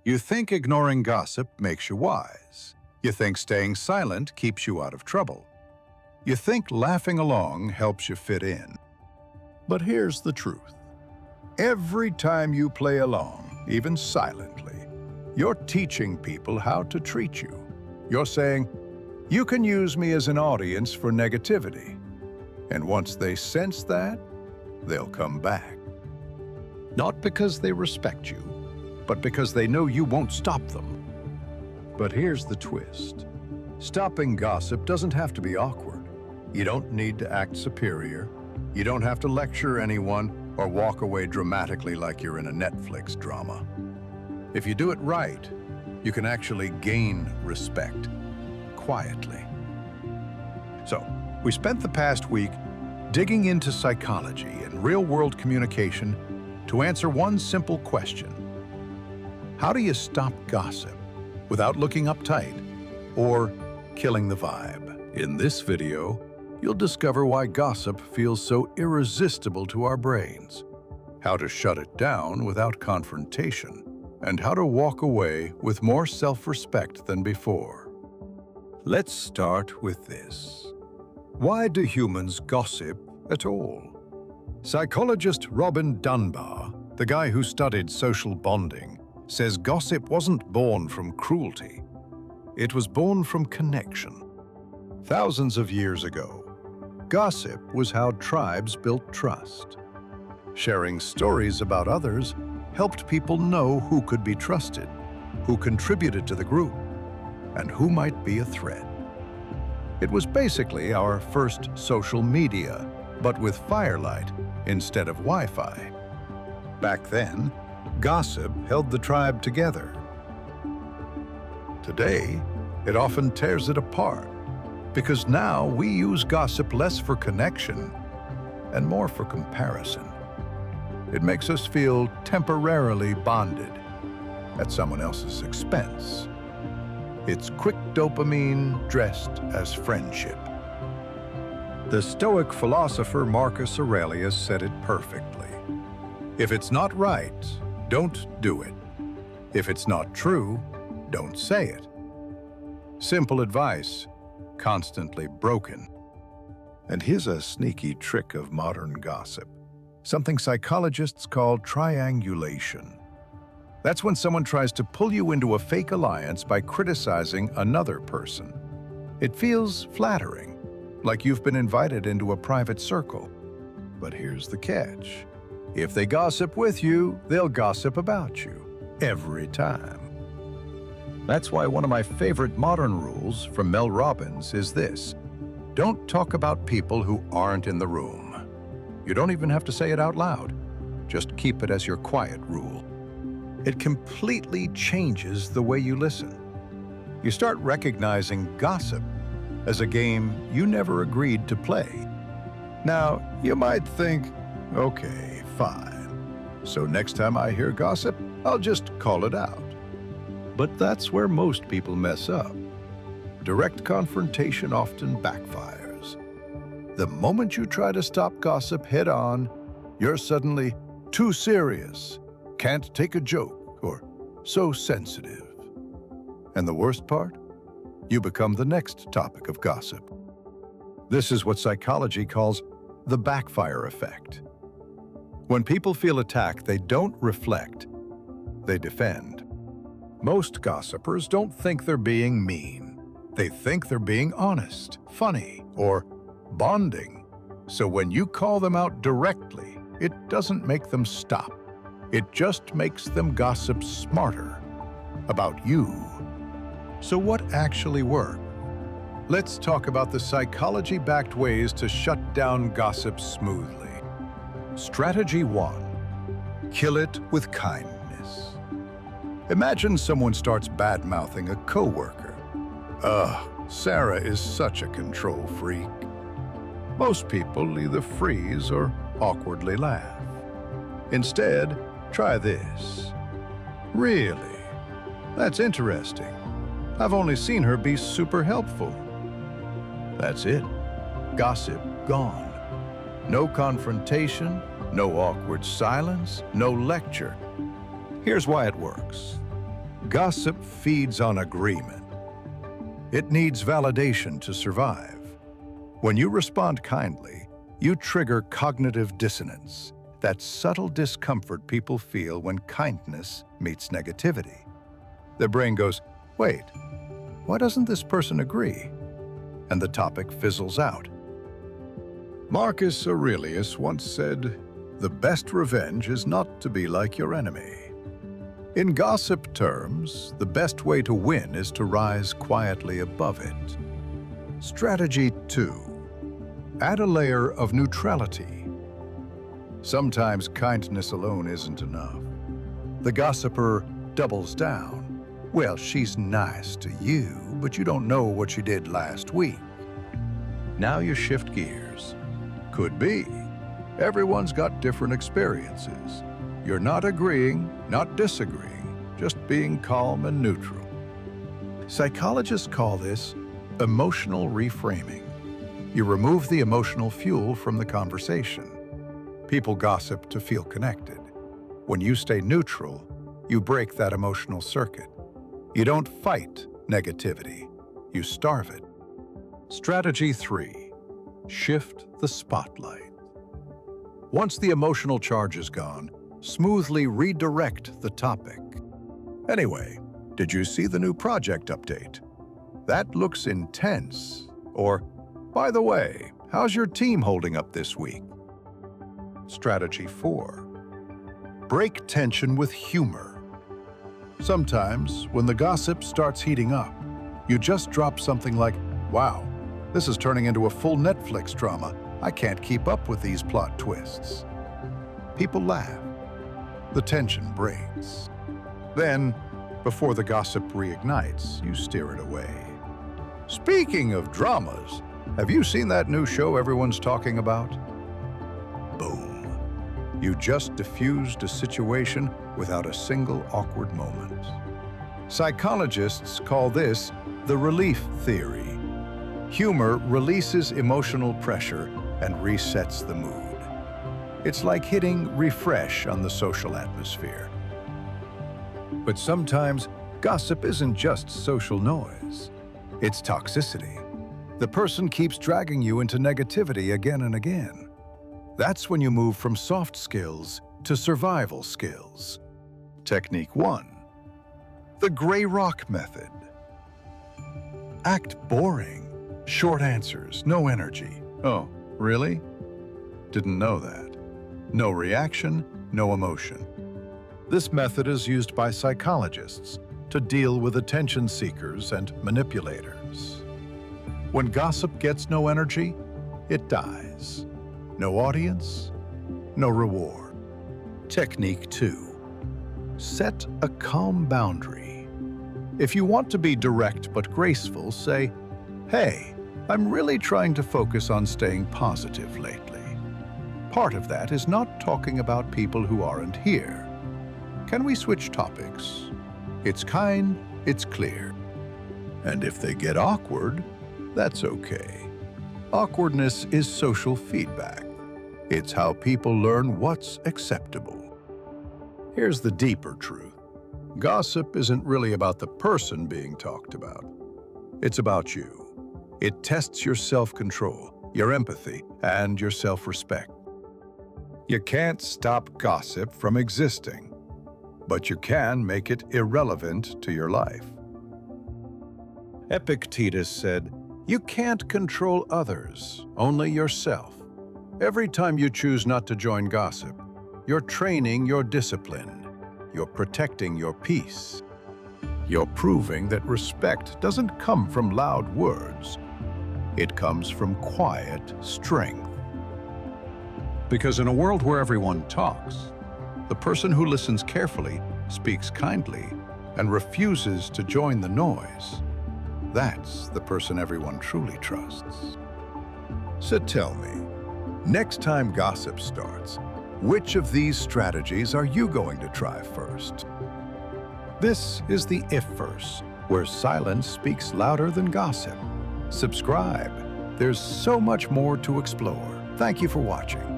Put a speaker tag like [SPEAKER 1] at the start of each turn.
[SPEAKER 1] You think ignoring gossip makes you wise. You think staying silent keeps you out of trouble. You think laughing along helps you fit in. But here's the truth. Every time you play along, even silently, you're teaching people how to treat you. You're saying, you can use me as an audience for negativity. And once they sense that, they'll come back. Not because they respect you, but because they know you won't stop them. But here's the twist. Stopping gossip doesn't have to be awkward. You don't need to act superior. You don't have to lecture anyone or walk away dramatically like you're in a Netflix drama. If you do it right, you can actually gain respect quietly. So, we spent the past week digging into psychology and real-world communication to answer one simple question. How do you stop gossip without looking uptight or killing the vibe? In this video, you'll discover why gossip feels so irresistible to our brains, how to shut it down without confrontation, and how to walk away with more self-respect than before. Let's start with this. Why do humans gossip at all? Psychologist Robin Dunbar, the guy who studied social bonding, says gossip wasn't born from cruelty. It was born from connection. Thousands of years ago, gossip was how tribes built trust. Sharing stories about others helped people know who could be trusted, who contributed to the group, and who might be a threat. It was basically our first social media, but with firelight instead of Wi-Fi. Back then, gossip held the tribe together. Today, it often tears it apart, because now we use gossip less for connection and more for comparison. It makes us feel temporarily bonded at someone else's expense. It's quick dopamine dressed as friendship. The Stoic philosopher Marcus Aurelius said it perfectly. If it's not right, don't do it. If it's not true, don't say it. Simple advice, constantly broken. And here's a sneaky trick of modern gossip, something psychologists call triangulation. That's when someone tries to pull you into a fake alliance by criticizing another person. It feels flattering, like you've been invited into a private circle. But here's the catch. If they gossip with you, they'll gossip about you, every time. That's why one of my favorite modern rules from Mel Robbins is this. Don't talk about people who aren't in the room. You don't even have to say it out loud. Just keep it as your quiet rule. It completely changes the way you listen. You start recognizing gossip as a game you never agreed to play. Now, you might think, okay, fine. So next time I hear gossip, I'll just call it out. But that's where most people mess up. Direct confrontation often backfires. The moment you try to stop gossip head-on, you're suddenly too serious, can't take a joke, or so sensitive. And the worst part? You become the next topic of gossip. This is what psychology calls the backfire effect. When people feel attacked, they don't reflect, they defend. Most gossipers don't think they're being mean. They think they're being honest, funny, or bonding. So when you call them out directly, it doesn't make them stop. It just makes them gossip smarter about you. So what actually worked? Let's talk about the psychology-backed ways to shut down gossip smoothly. Strategy 1. Kill it with kindness. Imagine someone starts bad-mouthing a coworker. Ugh, Sarah is such a control freak. Most people either freeze or awkwardly laugh. Instead, try this. Really? That's interesting. I've only seen her be super helpful. That's it. Gossip gone. No confrontation, no awkward silence, no lecture. Here's why it works. Gossip feeds on agreement. It needs validation to survive. When you respond kindly, you trigger cognitive dissonance, that subtle discomfort people feel when kindness meets negativity. Their brain goes, wait, why doesn't this person agree? And the topic fizzles out. Marcus Aurelius once said, "The best revenge is not to be like your enemy." In gossip terms, the best way to win is to rise quietly above it. Strategy 2. Add a layer of neutrality. Sometimes kindness alone isn't enough. The gossiper doubles down. Well, she's nice to you, but you don't know what she did last week. Now you shift gears. Could be. Everyone's got different experiences. You're not agreeing, not disagreeing, just being calm and neutral. Psychologists call this emotional reframing. You remove the emotional fuel from the conversation. People gossip to feel connected. When you stay neutral, you break that emotional circuit. You don't fight negativity, you starve it. Strategy 3. Shift the spotlight. Once the emotional charge is gone, smoothly redirect the topic. Anyway, did you see the new project update? That looks intense. Or, by the way, how's your team holding up this week? Strategy 4. Break tension with humor. Sometimes, when the gossip starts heating up, you just drop something like, "Wow, this is turning into a full Netflix drama. I can't keep up with these plot twists." People laugh. The tension breaks. Then, before the gossip reignites, you steer it away. Speaking of dramas, have you seen that new show everyone's talking about? Boom. You just diffused a situation without a single awkward moment. Psychologists call this the relief theory. Humor releases emotional pressure and resets the mood. It's like hitting refresh on the social atmosphere. But sometimes, gossip isn't just social noise. It's toxicity. The person keeps dragging you into negativity again and again. That's when you move from soft skills to survival skills. Technique 1. The gray rock method. Act boring. Short answers, no energy. Oh, really? Didn't know that. No reaction, no emotion. This method is used by psychologists to deal with attention seekers and manipulators. When gossip gets no energy, it dies. No audience, no reward. Technique 2. Set a calm boundary. If you want to be direct but graceful, say, "Hey, I'm really trying to focus on staying positive lately. Part of that is not talking about people who aren't here. Can we switch topics?" It's kind, it's clear. And if they get awkward, that's okay. Awkwardness is social feedback. It's how people learn what's acceptable. Here's the deeper truth. Gossip isn't really about the person being talked about. It's about you. It tests your self-control, your empathy, and your self-respect. You can't stop gossip from existing, but you can make it irrelevant to your life. Epictetus said, "You can't control others, only yourself." Every time you choose not to join gossip, you're training your discipline. You're protecting your peace. You're proving that respect doesn't come from loud words. It comes from quiet strength. Because in a world where everyone talks, the person who listens carefully, speaks kindly, and refuses to join the noise, that's the person everyone truly trusts. So tell me, next time gossip starts, which of these strategies are you going to try first? This is the Ifverse, where silence speaks louder than gossip. Subscribe. There's so much more to explore. Thank you for watching.